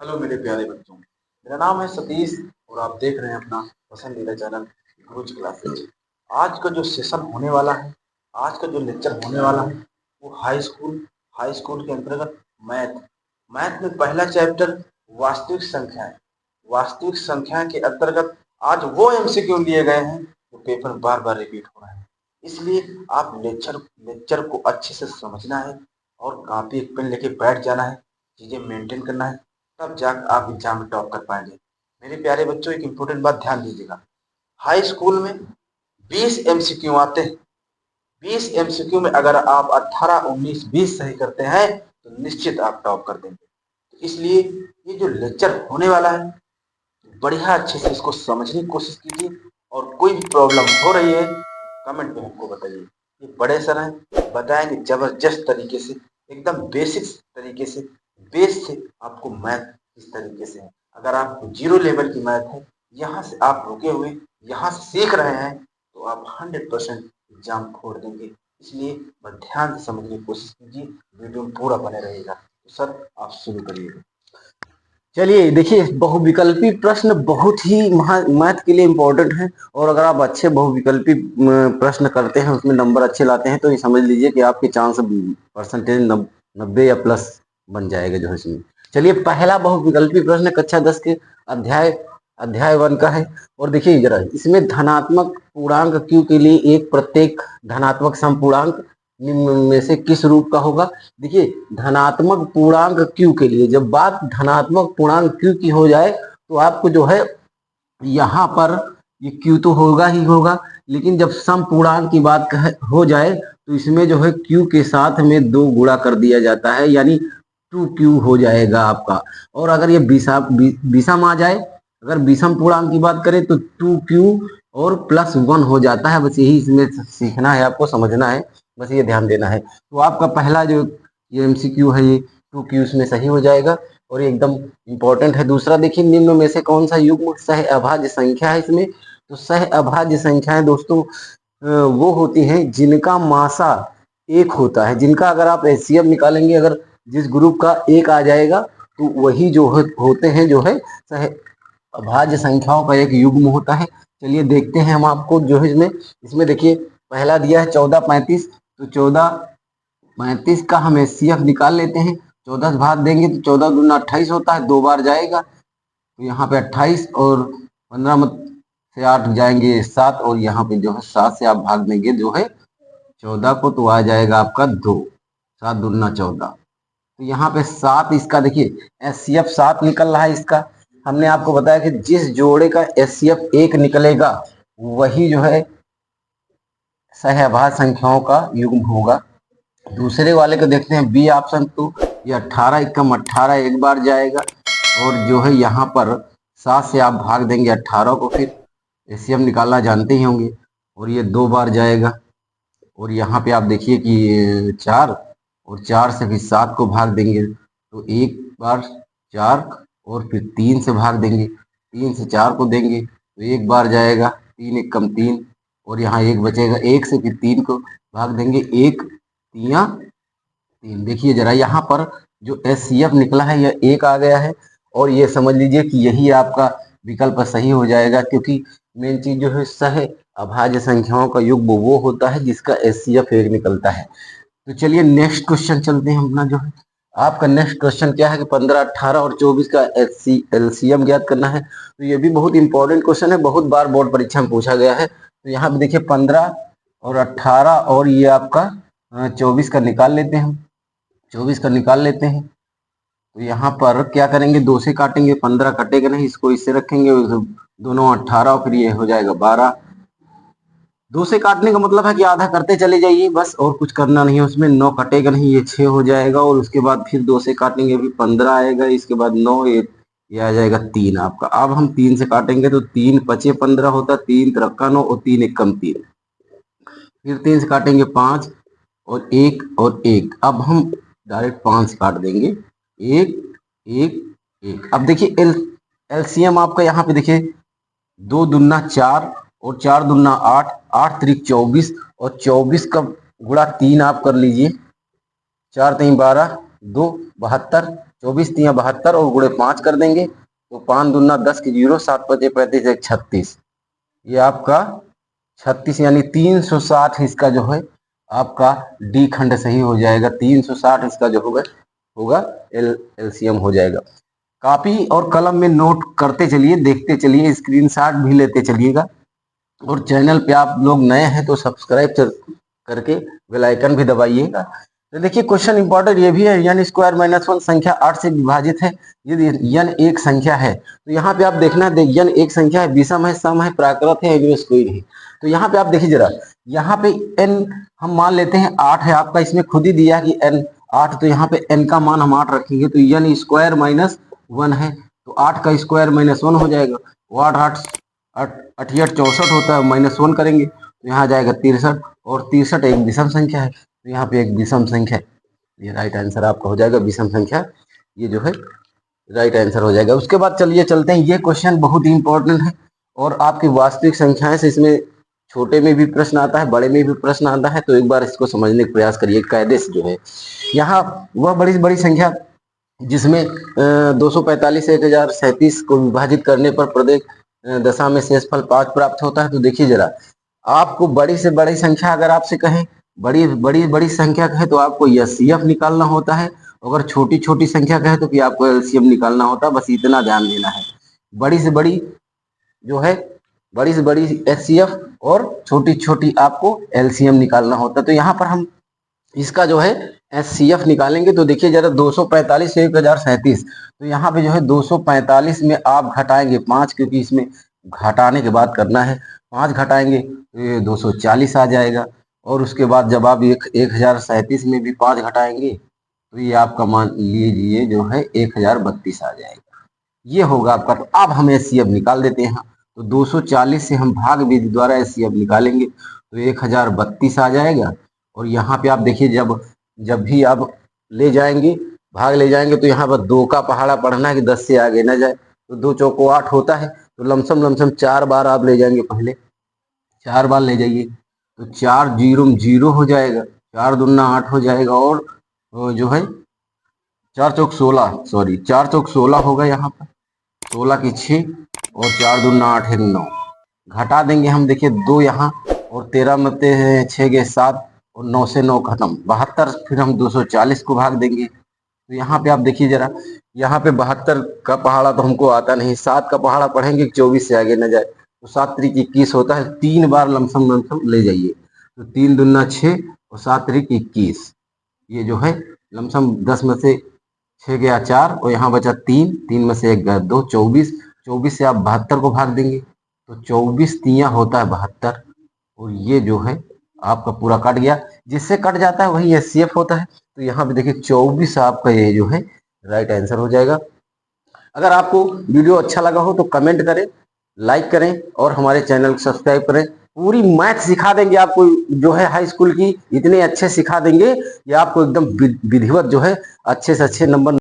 Hello मेरे प्यारे बच्चों, मेरा नाम है सतीश और आप देख रहे हैं अपना पसंदीदा चैनल गुरुज क्लासेज। आज का जो सेशन होने वाला है, आज का जो लेक्चर होने वाला है वो हाई स्कूल के अंतर्गत मैथ मैथ में पहला चैप्टर वास्तविक संख्याएं। वास्तविक संख्या के अंतर्गत आज वो एमसीक्यू लिए गए हैं जो पेपर बार बार रिपीट हो रहे हैं। इसलिए आप लेक्चर को अच्छे से समझना है और कॉपी एक पेन लेके बैठ जाना है, चीजें मेंटेन करना है, तब जाकर आप एग्जाम में टॉप कर पाएंगे। मेरे प्यारे बच्चों, एक इंपॉर्टेंट बात ध्यान दीजिएगा। हाई स्कूल में 20 एमसीक्यू आते हैं। 20 एमसीक्यू में अगर आप 18, 19, 20 सही करते हैं तो निश्चित आप टॉप कर देंगे। तो इसलिए ये जो लेक्चर होने वाला है, बढ़िया अच्छे से इसको समझने की कोशिश कीजिए और कोई भी प्रॉब्लम हो रही है कमेंट में हमको बताइए। ये बड़े सर हैं, बताएंगे जबरदस्त तरीके से, एकदम बेसिक्स तरीके से, बेस से आपको मैथ इस तरीके से है। अगर आपको जीरो लेवल की मैथ है, यहाँ से आप रुके हुए यहाँ से सीख रहे हैं तो आप 100% एग्जाम फोड़ देंगे। इसलिए बस ध्यान से समझने की कोशिश कीजिए, वीडियो में पूरा बने रहेगा। तो सर आप शुरू करिएगा। चलिए देखिए, बहुविकल्पी प्रश्न बहुत ही मैथ के लिए इम्पोर्टेंट है। और अगर आप अच्छे बहुविकल्पी प्रश्न करते हैं, उसमें नंबर अच्छे लाते हैं, तो ये समझ लीजिए कि आपके चांस परसेंटेज 90 या प्लस बन जाएगा जो है इसमें। चलिए, पहला बहुविकल्पी प्रश्न कक्षा 10 के अध्याय अध्याय 1 का है। और देखिए जरा, इसमें धनात्मक पूर्णांक q के लिए एक प्रत्येक धनात्मक समपूर्णांक निम्न में से किस रूप का होगा। देखिए, धनात्मक पूर्णांक q के लिए जब बात धनात्मक पूर्णांक q की हो जाए तो आपको जो है यहाँ पर ये q तो होगा ही होगा, लेकिन जब सम पूर्णांक की बात हो जाए तो इसमें जो है q के साथ में 2 गुणा कर दिया जाता है, यानी 2q हो जाएगा आपका। और अगर ये विषम आ जाए, अगर विषम पूर्णांक की बात करें तो 2q और +1 हो जाता है। बस यही इसमें सीखना है, आपको समझना है, बस ये ध्यान देना है। तो आपका पहला जो ये एमसीक्यू है, ये 2q इसमें सही हो जाएगा और ये एकदम इंपॉर्टेंट है। दूसरा देखिए, निम्न में से कौन सा युग्म सह अभाज्य संख्या है इसमें। तो सह अभाज्य संख्याएं दोस्तों वो होती हैं जिनका मासा 1 होता है, जिनका अगर आप एचसीएफ निकालेंगे, अगर जिस ग्रुप का 1 आ जाएगा तो वही जो होते हैं जो है सह अभाज्य संख्याओं का एक युग्म होता है। चलिए देखते हैं हम आपको जो है इसमें देखिए, पहला दिया है 14 35। तो 14 35 का हम एचसीएफ निकाल लेते हैं। 14 से भाग देंगे तो 14 दूना 28 होता है, 2 बार जाएगा तो यहाँ पे 28 और 15 मत से 8 जाएंगे 7, और यहाँ पे जो है 7 से आप भाग देंगे जो है 14 को, तो आ जाएगा आपका 2। 7 दूना 14। तो यहाँ पे 7 इसका देखिए एचसीएफ 7 निकल रहा है इसका। हमने आपको बताया कि जिस जोड़े का एचसीएफ 1 निकलेगा वही जो है सहअभाज्य संख्याओं का युग्म होगा। दूसरे वाले को देखते हैं, बी ऑप्शन। तो ये 18 एकम 18 एक बार जाएगा, और जो है यहाँ पर 7 से आप भाग देंगे 18 को, फिर एचसीएफ निकालना जानते ही होंगे, और ये 2 बार जाएगा। और यहाँ पे आप देखिए कि 4, और 4 से फिर 7 को भाग देंगे तो एक बार 4, और फिर 3 से भाग देंगे, 3 से 4 को देंगे तो एक बार जाएगा, 3 एकम 3, और यहाँ 1 बचेगा, 1 से फिर 3 को भाग देंगे, 1 तिया 3। देखिए जरा, यहाँ पर जो एचसीएफ निकला है यह 1 आ गया है, और ये समझ लीजिए कि यही आपका विकल्प सही हो जाएगा, क्योंकि मेन चीज जो है सह अभाज्य संख्याओं का युग्म वो होता है जिसका एचसीएफ 1 निकलता है। तो चलिए नेक्स्ट क्वेश्चन चलते हैं अपना। जो है आपका नेक्स्ट क्वेश्चन क्या है कि 15 18 और 24 का एलसीएम ज्ञात करना है। तो ये भी बहुत इंपॉर्टेंट क्वेश्चन है, बहुत बार बोर्ड परीक्षा में पूछा गया है। तो यहाँ पे देखिए 15 और 18 और ये आपका 24 का निकाल लेते हैं। 24 का निकाल लेते हैं तो यहाँ पर क्या करेंगे, 2 से काटेंगे, 15 कटेगा नहीं, इसको इससे रखेंगे, दोनों 18, और फिर ये हो जाएगा 12। 2 से काटने का मतलब है कि आधा करते चले जाइए बस, और कुछ करना नहीं है उसमें। 9 कटेगा नहीं, ये 6 हो जाएगा, और उसके बाद फिर 2 से काटेंगे, अभी 15 आएगा, इसके बाद 9, ये आ जाएगा 3 आपका। अब हम 3 से काटेंगे तो 3 पचे 15 होता, 3 तरक्का 9, और 3 एक कम 3। फिर 3 से काटेंगे 5 और 1 और 1। अब हम डायरेक्ट 5 से काट देंगे, 1 1 1। अब देखिए एलसीएम आपका यहाँ पे देखिए, 2 दूना 4 और 4 दूना 8, 8 त्रिक 24, और 24 का गुणा 3 आप कर लीजिए, 4 3 12, 2 72, 24 तियां 72 और गुणे 5 कर देंगे तो 5 दूना 10 की 0, 7 पचे 35, 1 36। ये आपका 36 यानी 360 इसका जो है आपका डी खंड सही हो जाएगा। 360 इसका जो होगा एलसीएम हो जाएगा। कॉपी और कलम में नोट करते चलिए, देखते चलिए, स्क्रीनशॉट भी लेते चलिएगा। और चैनल पे आप लोग नए हैं तो सब्सक्राइब करके बेल आइकन भी दबाइएगा। तो देखिए क्वेश्चन इंपॉर्टेंट ये भी है, n स्क्वायर माइनस 1 संख्या 8 से विभाजित है। यदि n एक संख्या है तो यहाँ पे आप देखना n एक संख्या है, विषम है, सम है, प्राकृत है, एग्रो स्क्वायर है। तो यहाँ पे आप देखिए जरा, यहाँ पे n हम मान लेते हैं 8 है आपका, इसमें खुद ही दिया कि n 8, तो यहाँ पे n का मान हम 8 रखेंगे तो n स्क्वायर माइनस 1 है तो 8 का स्क्वायर माइनस 1 हो जाएगा। वो 8 64 होता है, माइनस 1 करेंगे तो यहाँ आ जाएगा 63, और 63 एक विषम संख्या है तो यहाँ पे एक विषम संख्या है। ये राइट आंसर आपका हो जाएगा, विषम संख्या ये जो है राइट आंसर हो जाएगा। उसके बाद चलिए चलते हैं, ये क्वेश्चन बहुत ही इंपॉर्टेंट है और आपकी वास्तविक संख्याएं से इसमें छोटे में भी प्रश्न आता है, बड़े में भी प्रश्न आता है, तो एक बार इसको समझने का प्रयास करिए कायदे से। जो है यहाँ वह बड़ी बड़ी संख्या जिसमें 245 1037 को विभाजित करने पर प्रत्येक दशा में शेषफल 5 प्राप्त होता है। तो देखिए जरा, आपको बड़ी से बड़ी संख्या अगर आपसे कहें, बड़ी संख्या कहे तो आपको एचसीएफ निकालना होता है, अगर छोटी छोटी संख्या कहे तो कि आपको एलसीएम निकालना होता है। बस इतना ध्यान देना है, बड़ी से बड़ी जो है बड़ी से बड़ी एचसीएफ और छोटी छोटी आपको एलसीएम निकालना होता है। तो यहाँ पर हम इसका जो है एचसीएफ निकालेंगे। तो देखिए जरा 245 से 1037, तो यहाँ पे जो है 245 में आप घटाएंगे 5, क्योंकि इसमें घटाने के बाद करना है, 5 घटाएंगे तो ये 240 आ जाएगा। और उसके बाद जब आप 1037 में भी 5 घटाएंगे तो ये आपका मान लीजिए जो है 1032 आ जाएगा, ये होगा आपका। तो अब हम एचसीएफ निकाल देते हैं, तो 240 से हम भाग विधि द्वारा एचसीएफ निकालेंगे तो 1032 आ जाएगा। और यहाँ पे आप देखिए जब भी आप ले जाएंगे, भाग ले जाएंगे, तो यहाँ पर 2 का पहाड़ा पढ़ना है कि 10 से आगे न जाए, तो 2 चौको 8 होता है, तो लमसम 4 बार आप ले जाएंगे, पहले 4 बार ले जाइए तो 4 0 हो जाएगा, 4 दूना 8 हो जाएगा, और जो है 4 चौक 16, सॉरी 4 चौक 16 होगा, यहाँ पर 16 की 6 और 4 दूना 8 है 9, घटा देंगे हम, देखिए 2 यहाँ और 13 में 6 गए 7 और 9 से 9 खत्म 72, फिर हम 240 को भाग देंगे। तो यहाँ पे आप देखिए जरा, यहाँ पे 72 का पहाड़ा तो हमको आता नहीं, 7 का पहाड़ा पढ़ेंगे 24 से आगे न जाए, तो 7 त्रिक 21 होता है, 3 बार लमसम ले जाइए, तो 3 दूना 6 और 7 त्रिक 21, ये जो है लमसम 10 में से 6 गया 4 और यहाँ बचा 3 में से 1 गया 2, 24 से आप 72 को भाग देंगे तो 24 तियां होता है 72, और ये जो है आपका पूरा कट गया, जिससे कट जाता है वही एचसीएफ होता है। तो यहाँ पे देखिए 24 आपका ये जो है राइट आंसर हो जाएगा। अगर आपको वीडियो अच्छा लगा हो तो कमेंट करें, लाइक करें और हमारे चैनल को सब्सक्राइब करें। पूरी मैथ सिखा देंगे आपको, जो है हाई स्कूल की, इतने अच्छे सिखा देंगे कि आपको एकदम विधिवत जो है अच्छे से अच्छे नंबर